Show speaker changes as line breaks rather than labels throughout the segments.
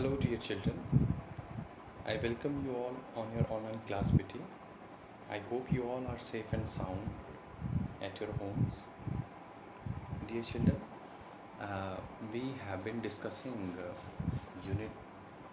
Hello, dear children. I welcome you all on your online class PT. I hope you all are safe and sound at your homes. Dear children, uh, we have been discussing Unit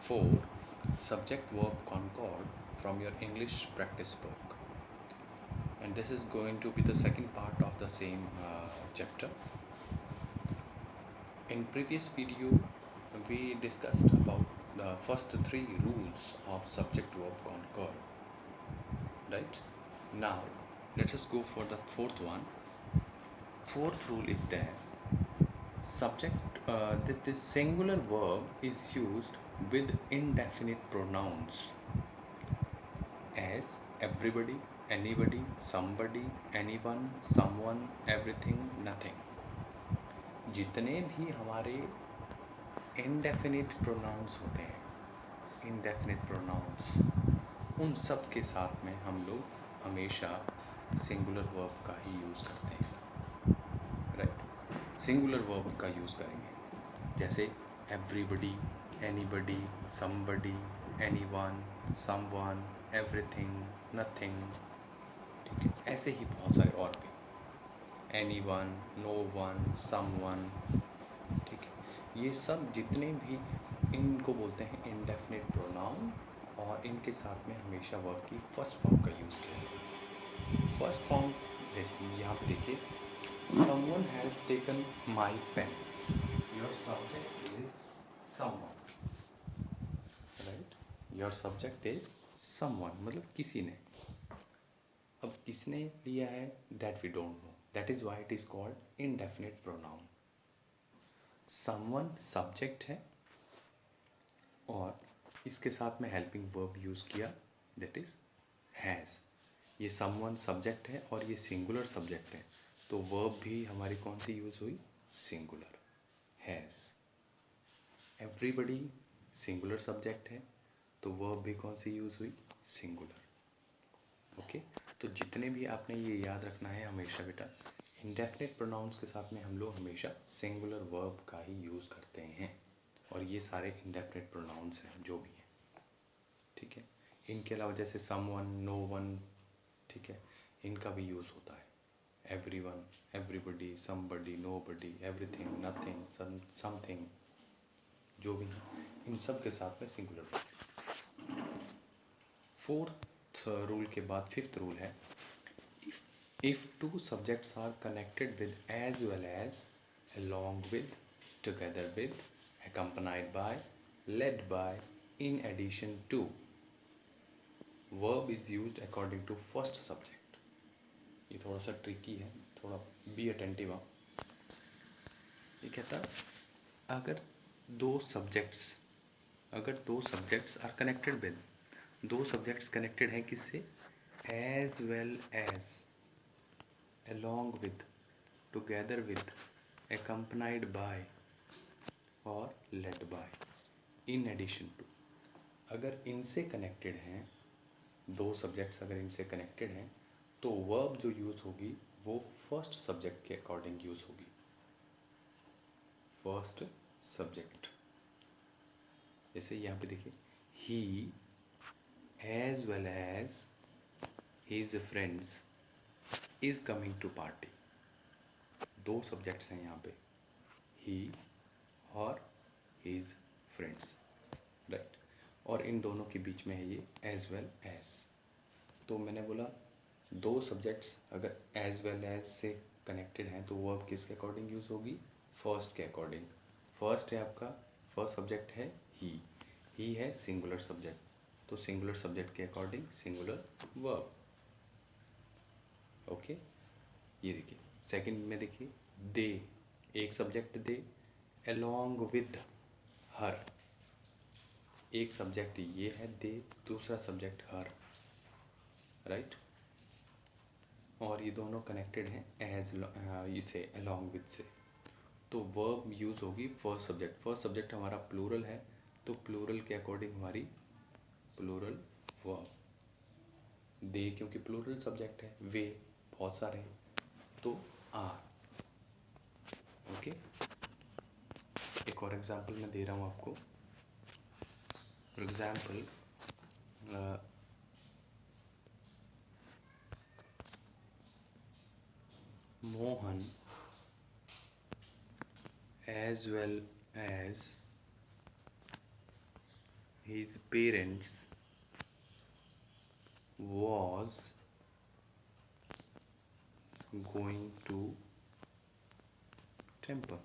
4 Subject Verb Concord from your English practice book. And this is going to be the second part of the same chapter. In previous video, we discussed about the first three rules of subject verb concord, right? Now, let us go for the fourth one. Fourth rule is that that this singular verb is used with indefinite pronouns as everybody, anybody, somebody, anyone, someone, everything, nothing. जितने भी हमारे indefinite pronouns होते हैं, indefinite pronouns, उन सब के साथ में हम लोग हमेशा सिंगुलर वर्ब का ही यूज़ करते हैं, राइट? सिंगुलर वर्ब का यूज़ करेंगे, जैसे everybody, anybody, somebody, anyone, someone, everything, nothing, ठीक है? ऐसे ही बहुत सारे और भी, एनीवन, नो वन, समवन, ठीक है? ये सब जितने भी इनको बोलते हैं इंडेफिनिट प्रोनाउन, और इनके साथ में हमेशा वर्ब की फर्स्ट फॉर्म का यूज़ किया। फर्स्ट फॉर्म जैसे यहाँ पे देखिए, someone has taken my pen. Your subject is someone, right? Your subject is someone, मतलब किसी ने। अब किसने लिया है, that we don't know. That is why it is called indefinite pronoun. Someone subject है और इसके साथ में हेल्पिंग वर्ब यूज़ किया, दैट इज हैज़। ये समवन सब्जेक्ट है और ये सिंगुलर सब्जेक्ट है, तो वर्ब भी हमारी कौन सी यूज़ हुई, singular, has. Everybody singular subject है, तो वर्ब भी कौन सी यूज़ हुई, सिंगुलर। ओके, तो जितने भी आपने ये याद रखना है हमेशा बेटा, इंडेफिनिट प्रोनाउंस के साथ में हम लोग हमेशा सिंगुलर वर्ब का ही यूज़ करते हैं, और ये सारे इंडेफिनिट प्रोनाउंस हैं जो भी हैं, ठीक है? इनके अलावा जैसे समवन, नो वन, ठीक है, इनका भी यूज़ होता है। Everyone, everybody, somebody, nobody, everything, nothing, something, जो भी है, इन सब के साथ में सिंगुलर। फोर्थ रूल के बाद फिफ्थ रूल है, if two subjects are connected with, as well as, along with, together with, accompanied by, led by, in addition to, verb is used according to first subject. ये थोड़ा सा tricky है, थोड़ा be attentive आप। ये कहता है अगर दो सब्जेक्ट्स आर कनेक्टेड विद, दो सब्जेक्ट्स कनेक्टेड हैं किससे, as well as, along with, together with, accompanied by और led by, in addition to, अगर इनसे कनेक्टेड हैं, दो सब्जेक्ट्स अगर इनसे कनेक्टेड हैं, तो वर्ब जो यूज़ होगी वो फर्स्ट सब्जेक्ट के अकॉर्डिंग यूज़ होगी, फर्स्ट सब्जेक्ट। जैसे यहाँ पे देखिए, he as well as his friends is coming to party, दो सब्जेक्ट्स हैं यहाँ पे, ही और हिज फ्रेंड्स, राइट? और इन दोनों के बीच में है ये एज वेल एज। तो मैंने बोला दो सब्जेक्ट्स अगर एज वेल एज से कनेक्टेड हैं तो वर्ब किसके अकॉर्डिंग यूज़ होगी, फर्स्ट के अकॉर्डिंग। फर्स्ट है आपका, फर्स्ट सब्जेक्ट है ही है सिंगुलर सब्जेक्ट, तो सिंगुलर सब्जेक्ट के अकॉर्डिंग सिंगुलर वर्ब। ओके, ये देखिए सेकंड में देखिए, दे, एक सब्जेक्ट दे, along with हर, एक सब्जेक्ट ये है दे, दूसरा सब्जेक्ट हर, राइट? और ये दोनों कनेक्टेड हैं एज इसे along with से, तो वर्ब यूज़ होगी फर्स्ट सब्जेक्ट। फर्स्ट सब्जेक्ट हमारा प्लूरल है, तो प्लूरल के अकॉर्डिंग हमारी प्लूरल वर्ब। दे क्योंकि प्लूरल सब्जेक्ट है, वे बहुत सारे हैं, तो आर। ओके, एक और एग्जांपल मैं दे रहा हूँ आपको, for example, Mohan as well as his parents was going to temple.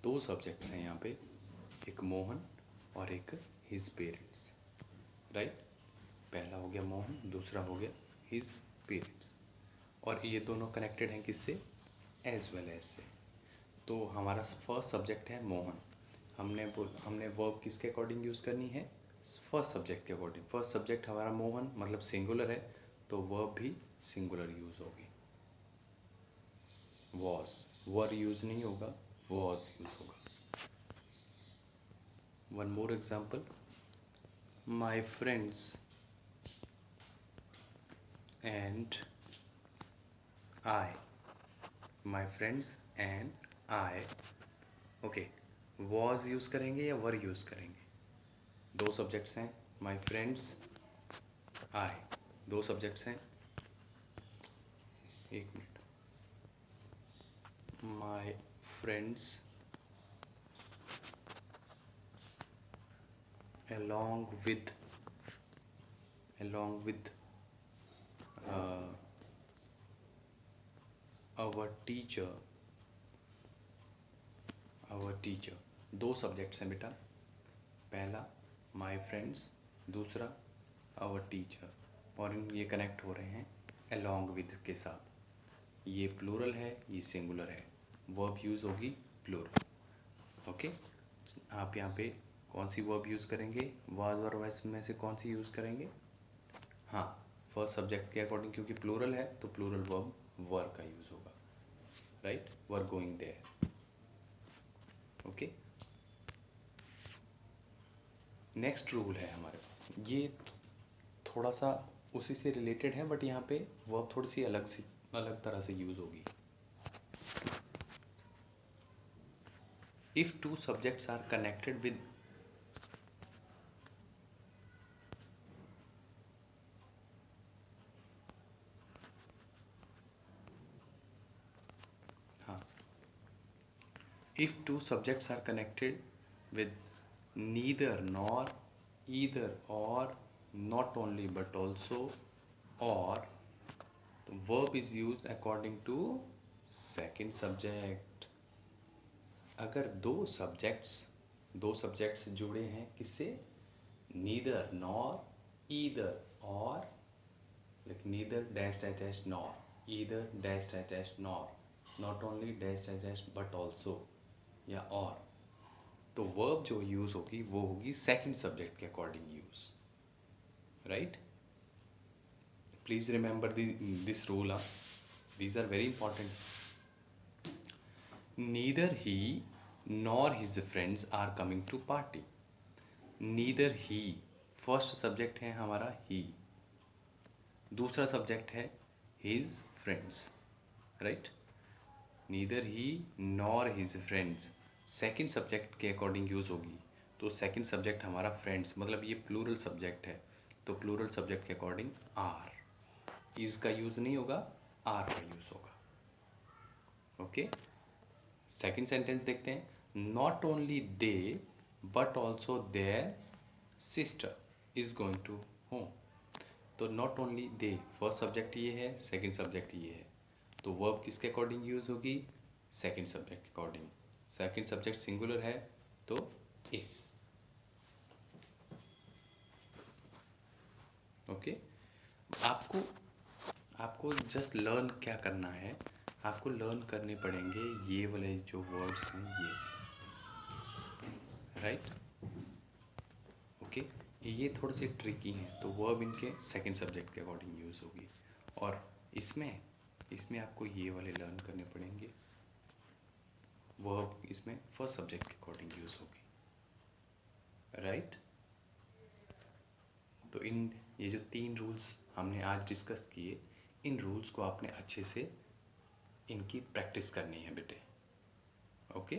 दो सब्जेक्ट्स हैं यहाँ पे, एक मोहन और एक हिज पेरेंट्स, राइट। पहला हो गया मोहन, दूसरा हो गया हिज पेरेंट्स, और ये दोनों कनेक्टेड हैं किससे, एज वेल एज से। तो हमारा फर्स्ट सब्जेक्ट है मोहन, हमने वर्ब किसके अकॉर्डिंग यूज़ करनी है, फर्स्ट सब्जेक्ट के अकॉर्डिंग। फर्स्ट सब्जेक्ट हमारा मोहन मतलब सिंगुलर है, तो वर्ब भी सिंगुलर यूज़ होगी। वॉज, वर यूज़ नहीं होगा, वॉज यूज़ होगा। One more example, my friends and I, my friends and I, okay. Was use करेंगे या वर यूज़ करेंगे, दो सब्जेक्ट्स हैं, माई फ्रेंड्स, आई, दो सब्जेक्ट्स हैं। एक minute, my friends along with our teacher, दो सब्जेक्ट्स हैं बेटा, पहला माई फ्रेंड्स, दूसरा आवर टीचर, और ये कनेक्ट हो रहे हैं along with के साथ। ये प्लूरल है, ये सिंगुलर है, वर्ब यूज़ होगी प्लूरल, ओके। आप यहाँ पे कौन सी वर्ब यूज़ करेंगे, वाज और वैस में से कौन सी यूज़ करेंगे, हाँ फर्स्ट सब्जेक्ट के अकॉर्डिंग, क्योंकि प्लूरल है तो प्लूरल वर्ब वर का यूज़ होगा, right, were going there, okay. Next rule है हमारे पास, ये थोड़ा सा उसी से रिलेटेड है, बट यहाँ पे वर्ब थोड़ी सी अलग तरह से यूज़ होगी। If two subjects are connected with, हाँ, if two subjects are connected with neither nor, either or, not only but also, or, the verb is used according to second subject। अगर दो subjects जुड़े हैं किससे, neither nor, either और, like neither dash dash dash nor, either dash dash dash nor, not only dash dash dash but also, या और, तो verb जो यूज़ होगी वो होगी सेकंड सब्जेक्ट के according use, right. Please remember this rule, these are very important. Neither he nor his friends are coming to party. Neither he, first subject है हमारा ही, दूसरा सब्जेक्ट है his friends, right. Neither he nor his friends second subject के according use होगी, तो second subject हमारा friends, मतलब ये प्लूरल सब्जेक्ट है, तो प्लूरल सब्जेक्ट के अकॉर्डिंग आर, इज़ का यूज़ नहीं होगा, आर का यूज़ होगा, ओके। सेकंड सेंटेंस देखते हैं, not only they but also their sister is going to home. तो not only they, first subject ये है, सेकंड सब्जेक्ट ये है, तो वर्ब किसके अकॉर्डिंग यूज़ होगी, सेकंड सब्जेक्ट के अकॉर्डिंग। सेकंड सब्जेक्ट सिंगुलर है तो इस, ओके। आपको जस्ट लर्न क्या करना है, आपको लर्न करने पड़ेंगे ये वाले जो वर्ड्स हैं ये, राइट, ओके। ये थोड़े से ट्रिकी हैं, तो वर्ब इनके सेकंड सब्जेक्ट के अकॉर्डिंग यूज़ होगी, और इसमें आपको ये वाले लर्न करने पड़ेंगे, वर्ब इसमें फर्स्ट सब्जेक्ट के अकॉर्डिंग यूज़ होगी, राइट। तो ये जो 3 रूल्स हमने आज डिस्कस किए, इन रूल्स को आपने अच्छे से इनकी प्रैक्टिस करनी है बेटे, ओके।